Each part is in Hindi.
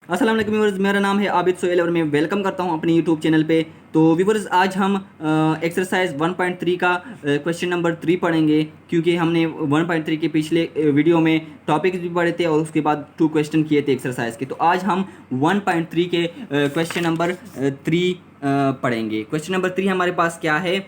अस्सलाम वालेकुम व्यूअर्स, मेरा नाम है आबिद सोहेल और मैं वेलकम करता हूं अपने यूट्यूब चैनल पे। तो व्यूअर्स, आज हम एक्सरसाइज 1.3 का क्वेश्चन नंबर 3 पढ़ेंगे, क्योंकि हमने 1.3 के पिछले वीडियो में टॉपिक्स भी पढ़े थे और उसके बाद 2 क्वेश्चन किए थे एक्सरसाइज के। तो आज हम 1.3 के क्वेश्चन नंबर 3 पढ़ेंगे। क्वेश्चन नंबर 3 हमारे पास क्या है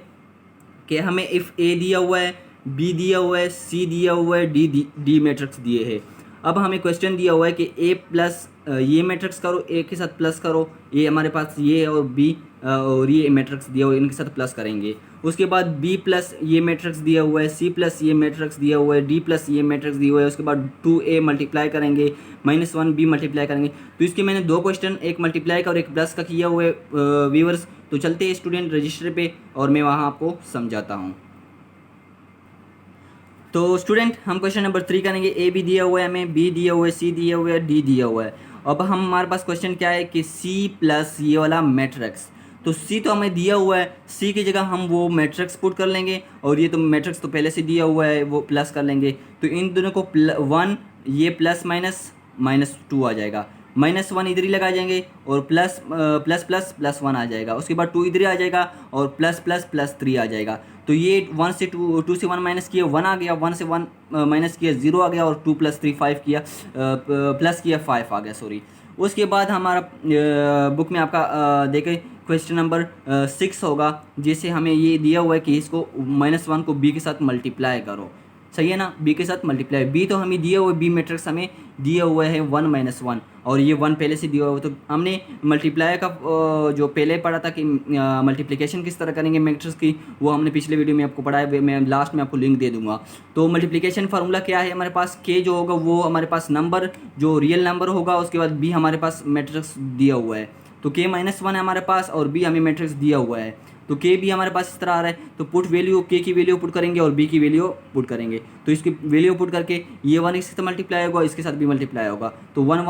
कि हमें इफ़ ए दिया हुआ है, बी दिया हुआ है, सी दिया हुआ है, डी मैट्रिक्स दिए है। अब हमें क्वेश्चन दिया हुआ है कि ए प्लस ये मैट्रिक्स करो, ए के साथ प्लस करो, ये हमारे पास ये और बी और ये मैट्रिक्स दिया हुआ है, इनके साथ प्लस करेंगे। उसके बाद बी प्लस ये मैट्रिक्स दिया हुआ है, सी प्लस ये मैट्रिक्स दिया हुआ है, डी प्लस ये मैट्रिक्स दिया हुआ है। उसके बाद 2a मल्टीप्लाई करेंगे, -1b मल्टीप्लाई करेंगे। तो इसके मैंने 2 क्वेश्चन, एक मल्टीप्लाई का और एक प्लस का किया हुआ है व्यूअर्स। तो चलते हैं स्टूडेंट रजिस्टर पे और मैं वहाँ आपको समझाता हूँ। तो स्टूडेंट, हम क्वेश्चन नंबर 3 करेंगे। ए भी दिया हुआ है हमें, बी दिया हुआ है, सी दिया हुआ है, डी दिया हुआ है। अब हम हमारे पास क्वेश्चन क्या है कि सी प्लस ये वाला मैट्रिक्स। तो सी तो हमें दिया हुआ है, सी की जगह हम वो मैट्रिक्स पुट कर लेंगे और ये तो मैट्रिक्स तो पहले से दिया हुआ है, वो प्लस कर लेंगे। तो इन दोनों को 1 ये प्लस माइनस 2 आ जाएगा, -1 इधर ही लगा जाएंगे और प्लस प्लस प्लस प्लस 1 आ जाएगा। उसके बाद 2 इधर ही आ जाएगा और प्लस प्लस प्लस 3 आ जाएगा। तो ये 1 से 2 से 1 माइनस किया 1 आ गया, 1 से 1 माइनस किया 0 आ गया और 2 + 3 5 किया, प्लस किया 5 आ गया, सॉरी। उसके बाद हमारा बुक में आपका देखें क्वेश्चन नंबर 6 होगा, जिसे हमें ये दिया हुआ है कि इसको -1 को b के साथ मल्टीप्लाई करो। सही है ना, b के साथ मल्टीप्लाई। b तो हमें दिया हुआ है, b मैट्रिक्स हमें दिया हुआ है 1 - 1 और ये 1 पहले से दिया हुआ है। तो हमने मल्टीप्लाई का जो पहले पढ़ा था कि मल्टीप्लिकेशन किस तरह करेंगे मैट्रिक्स की, वो हमने पिछले वीडियो में आपको पढ़ाया है। मैं लास्ट में आपको लिंक दे दूंगा। तो मल्टीप्लिकेशन फार्मूला क्या है हमारे पास, k जो होगा वो हमारे पास नंबर जो रियल नंबर होगा, उसके बाद b हमारे पास मैट्रिक्स दिया हुआ है। तो k -1 है हमारे पास और b हमें मैट्रिक्स दिया हुआ है। तो k भी हमारे पास इस तरह आ रहा है। तो पुट वैल्यू, k की वैल्यू पुट करेंगे और b की वैल्यू पुट करेंगे। तो इसकी वैल्यू पुट करके ये 1 इसके साथ मल्टीप्लाई होगा, इसके साथ भी मल्टीप्लाई होगा। तो 1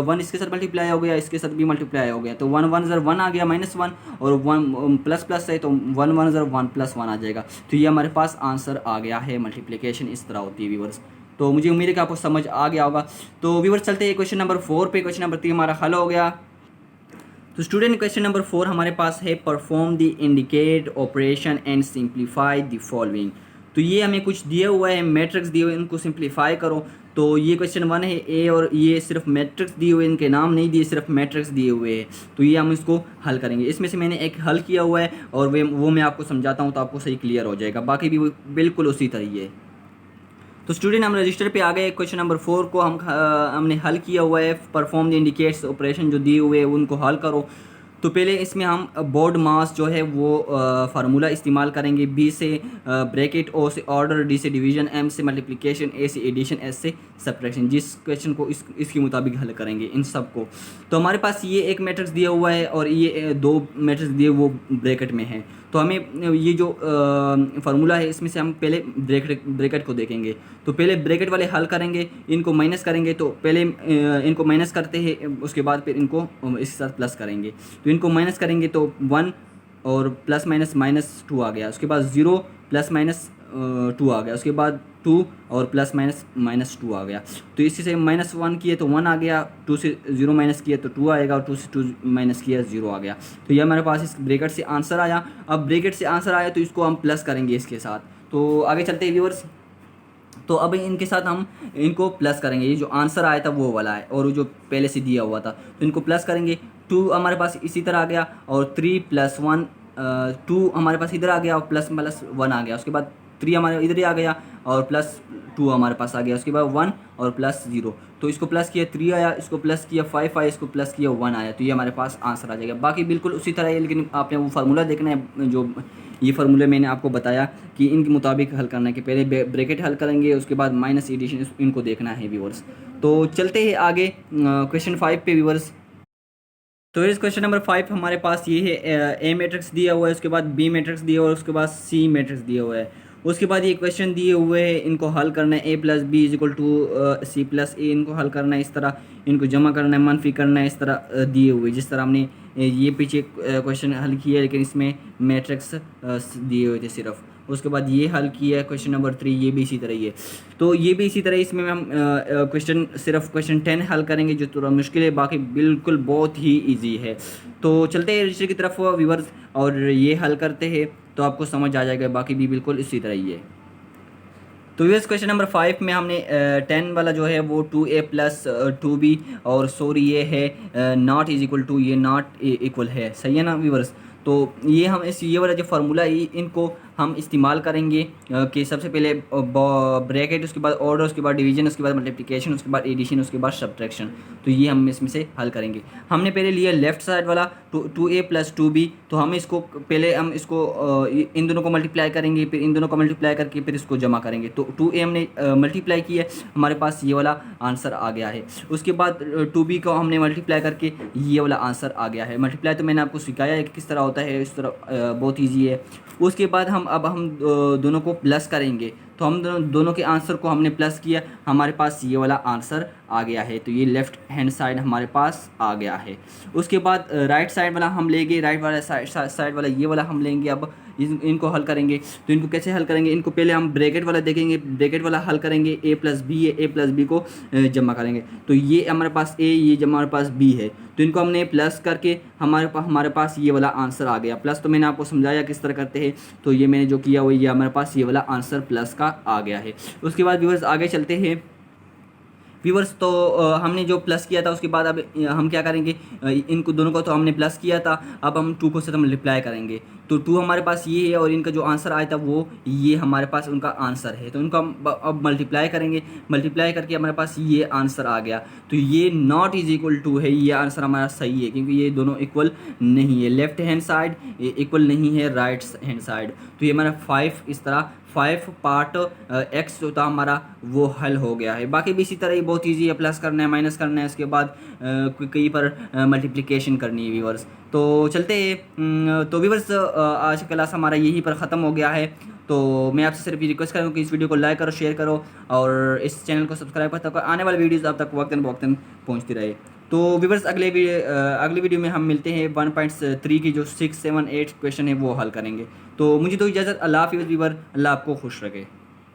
1 इसके साथ मल्टीप्लाई हो गया, इसके साथ भी मल्टीप्लाई हो गया। तो 1 1 1 आ गया, -1 और 1 प्लस प्लस है तो 1 1 1 + 1 आ जाएगा। तो ये हमारे पास आंसर आ गया है। मल्टीप्लिकेशन इस तरह होती है व्यूअर्स। तो मुझे उम्मीद है कि आपको समझ आ गया होगा। तो व्यूअर्स, चलते हैं क्वेश्चन नंबर 4 पे। क्वेश्चन नंबर 3 हमारा हल हो गया। तो स्टूडेंट, क्वेश्चन नंबर 4 हमारे पास है perform the indicate operation and simplify the following. तो ये हमें कुछ दिया हुआ है, मैट्रिक्स दिए हुए, इनको सिंप्लीफाई करो। तो ये क्वेश्चन 1 है ए, और ये सिर्फ मैट्रिक्स दिए हुए, इनके नाम नहीं दिए, सिर्फ मैट्रिक्स दिए हुए हैं। तो ये हम इसको हल करेंगे। इसमें से मैंने एक हल किया हुआ है और वो मैं आपको समझाता हूँ तो आपको सही क्लियर हो जाएगा। बाकी भी बिल्कुल उसी तरह ही है। तो स्टूडेंट, हम रजिस्टर पे आ गए। क्वेश्चन नंबर 4 को हमने हल किया हुआ है। परफॉर्म द इंडिकेट्स ऑपरेशन जो दिए हुए हैं उनको हल करो। तो पहले इसमें हम बोर्ड मास जो है वो फार्मूला इस्तेमाल करेंगे। बी से ब्रैकेट, ओ से ऑर्डर, डी से डिवीजन, एम से मल्टीप्लिकेशन, ए से एडिशन, एस से सब्ट्रैक्शन। जिस क्वेश्चन को इसके मुताबिक हल करेंगे इन सब को। तो हमारे पास ये एक मैट्रिक्स दिया हुआ है और ये 2 मैट्रिक्स दिए वो ब्रैकेट में है। तो हमें ये जो फार्मूला है इसमें से हम पहले ब्रैकेट को देखेंगे। तो पहले ब्रैकेट वाले हल करेंगे, इनको माइनस करेंगे। तो पहले इनको माइनस करते हैं, उसके बाद फिर इनको इसके साथ प्लस करेंगे। तो इनको माइनस करेंगे तो 1 और प्लस माइनस 2 आ गया। उसके बाद 0 प्लस माइनस 2 आ गया। उसके बाद 2 और प्लस माइनस 2 आ गया। तो इसी से -1 किए तो 1 आ गया, 2 से 0 माइनस किए तो 2 आएगा और 2 से 2 माइनस किया 0 आ गया। तो ये हमारे पास इस ब्रैकेट से आंसर आया। अब ब्रैकेट से आंसर आया तो इसको हम प्लस करेंगे इसके साथ। तो आगे चलते हैं व्यूअर्स। तो अब इनके साथ हम इनको प्लस करेंगे। ये जो आंसर आया था वो वाला है और जो पहले से दिया हुआ था, तो इनको प्लस करेंगे। 2 हमारे पास इसी तरह आ गया और 3 + 1 2 हमारे पास इधर आ गया और प्लस 1 आ गया। उसके बाद 3 हमारे इधर ही आ गया और +2 हमारे पास आ गया। उसके बाद 1 और प्लस 0। तो इसको प्लस किया 3 आया, इसको प्लस किया 5 आया, इसको प्लस किया 1 आया। तो ये हमारे पास आंसर आ जाएगा। बाकी बिल्कुल उसी तरह है, लेकिन आपने वो फार्मूला देखना है जो ये फार्मूले मैंने आपको बताया कि इनके मुताबिक हल करना है कि पहले ब्रैकेट हल करेंगे, उसके बाद माइनस एडिशन, इनको देखना है व्यूअर्स। तो चलते हैं आगे क्वेश्चन 5 पे व्यूअर्स। तो इस क्वेश्चन नंबर 5 हमारे पास ये है, ए मैट्रिक्स दिया हुआ है, उसके बाद बी मैट्रिक्स दिया हुआ है, उसके बाद सी मैट्रिक्स दिया हुआ है। उसके बाद ये क्वेश्चन दिए हुए हैं, इनको हल करना है। a + b = c + a, इनको हल करना है इस तरह, इनको जमा करना है, मनफी करना है, इस तरह दिए हुए। जिस तरह हमने ये पीछे क्वेश्चन हल किया, लेकिन इसमें मैट्रिक्स दिए हुए थे सिर्फ। उसके बाद ये हल किया है क्वेश्चन नंबर 3, ये भी इसी तरह ही है। तो ये भी इसी तरह, इसमें हम सिर्फ क्वेश्चन 10 हल करेंगे जो थोड़ा मुश्किल है, बाकी बिल्कुल बहुत ही ईजी है। तो चलते हैं रजिस्टर की तरफ व्यूवर्स, और ये हल करते हैं तो आपको समझ आ जाएगा, बाकी भी बिल्कुल इसी तरह ही है। तो व्यूअर्स क्वेश्चन नंबर 5 में हमने 10 वाला जो है वो 2a प्लस 2b, और सॉरी ये है नॉट इज इक्वल टू, ये नॉट इक्वल है, सही है ना व्यूअर्स। तो ये हम ये वाला जो फार्मूला है इनको हम इस्तेमाल करेंगे कि सबसे पहले ब्रैकेट, उसके बाद ऑर्डर, उसके बाद डिवीजन, उसके बाद मल्टीप्लिकेशन, उसके बाद एडिशन, उसके बाद सब्ट्रैक्शन। तो ये हम इसमें से हल करेंगे। हमने पहले लिया लेफ्ट साइड वाला 2a प्लस 2b, तो हम इसको पहले इन दोनों को मल्टीप्लाई करेंगे, फिर इन दोनों को मल्टीप्लाई करके फिर इसको जमा करेंगे। तो 2a हमने मल्टीप्लाई किया, हमारे पास ये वाला आंसर आ गया है। उसके बाद 2b को हमने मल्टीप्लाई करके ये वाला आंसर आ गया है। मल्टीप्लाई तो मैंने आपको सिखाया है कि किस तरह होता है, इस तरह बहुत ईजी है। उसके बाद हम दोनों को प्लस करेंगे, तो हम दोनों के आंसर को हमने प्लस किया, हमारे पास ये वाला आंसर आ गया है। तो ये लेफ्ट हैंड साइड हमारे पास आ गया है। उसके बाद राइट साइड वाला हम लेंगे, राइट वाला साइड वाला ये वाला हम लेंगे। अब इनको हल करेंगे, तो इनको कैसे हल करेंगे, इनको पहले हम ब्रैकेट वाला देखेंगे, ब्रैकेट वाला हल करेंगे, a प्लस बी है, a प्लस बी को जमा करेंगे। तो ये हमारे पास a, ये हमारे पास b है, तो इनको हमने प्लस करके हमारे पास ये वाला आंसर आ गया। प्लस तो मैंने आपको समझाया किस तरह करते हैं, तो ये मैंने जो किया वो ये हमारे पास ये वाला आंसर प्लस का आ गया है। उसके बाद व्यूअर्स आगे चलते हैं। व्यूअर्स तो हमने जो प्लस किया था उसके बाद अब हम क्या करेंगे, इनको दोनों को तो हमने प्लस किया था, अब हम 2 को से मल्टीप्लाई करेंगे। तो 2 हमारे पास ये है, और इनका जो आंसर आया था वो ये हमारे पास उनका आंसर है। तो इनको हम अब मल्टीप्लाई करेंगे, मल्टीप्लाई करके हमारे पास ये आंसर आ गया। तो ये नॉट इज इक्वल टू है, ये आंसर हमारा सही है, क्योंकि ये दोनों इक्वल नहीं है। लेफ्ट हैंड साइड इक्वल नहीं है राइट हैंड साइड। तो ये हमारा 5 इस तरह 5 पार्ट x जो था हमारा वो हल हो गया है। बाकी भी इसी तरह ही बहुत ईजी है, प्लस करना है, माइनस करना है, उसके बाद कहीं पर मल्टीप्लिकेशन करनी है व्यूअर्स। तो चलते हैं। तो व्यूअर्स आज का क्लास हमारा यहीं पर ख़त्म हो गया है। तो मैं आपसे सिर्फ ये रिक्वेस्ट करूँगा कि इस वीडियो को लाइक करो, शेयर करो, और इस चैनल को सब्सक्राइब करो ताकि आने वाली वीडियोज़ आप तक वक्तन पहुँचती रहे। तो व्यूअर्स अगले वीडियो में हम मिलते हैं 1.3 की जो 6, 7, 8 क्वेश्चन है वो हल करेंगे। तो मुझे तो इजाज़त, अल्लाह हाफ़िज़ व्यूअर, अल्लाह आपको खुश रखे।